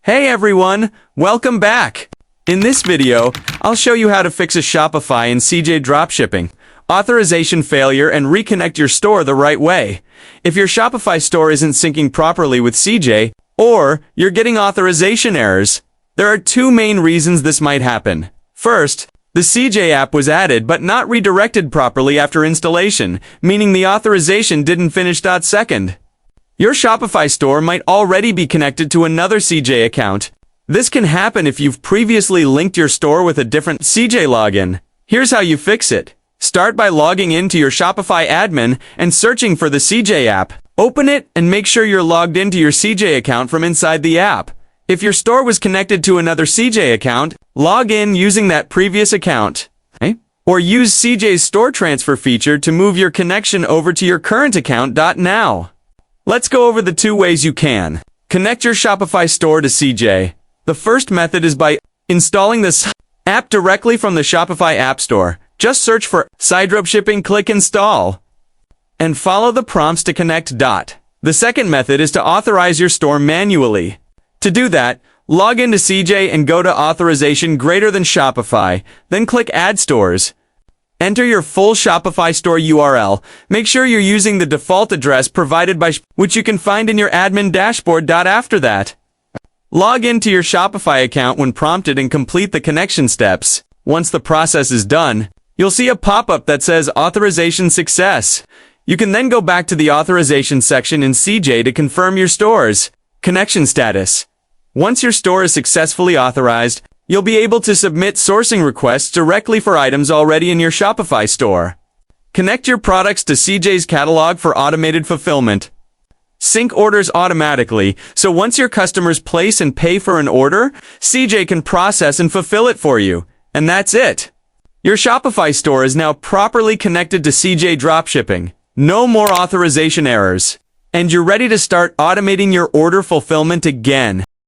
Hey everyone, welcome back! In this video, I'll show you how to fix a Shopify and CJ Dropshipping, authorization failure, and reconnect your store the right way. If your Shopify store isn't syncing properly with CJ, or you're getting authorization errors, there are two main reasons this might happen. First, the CJ app was added but not redirected properly after installation, meaning the authorization didn't finish. Second, your Shopify store might already be connected to another CJ account. This can happen if you've previously linked your store with a different CJ login. Here's how you fix it. Start by logging into your Shopify admin and searching for the CJ app. Open it and make sure you're logged into your CJ account from inside the app. If your store was connected to another CJ account, log in using that previous account. Or use CJ's store transfer feature to move your connection over to your current account. Now, let's go over the two ways you can connect your Shopify store to CJ. The first method is by installing this app directly from the Shopify App Store. Just search for CJ Dropshipping, click Install, and follow the prompts to connect. The second method is to authorize your store manually. To do that, log into CJ and go to Authorization greater than Shopify, then click Add Stores. Enter your full Shopify store URL. Make sure you're using the default address provided by which you can find in your admin dashboard. After that, log into your Shopify account when prompted and complete the connection steps. Once the process is done, you'll see a pop-up that says Authorization Success. You can then go back to the authorization section in CJ to confirm your store's connection status. Once your store is successfully authorized, you'll be able to submit sourcing requests directly for items already in your Shopify store. Connect your products to CJ's catalog for automated fulfillment. Sync orders automatically, so once your customers place and pay for an order, CJ can process and fulfill it for you. And that's it. Your Shopify store is now properly connected to CJ Dropshipping. No more authorization errors. And you're ready to start automating your order fulfillment again.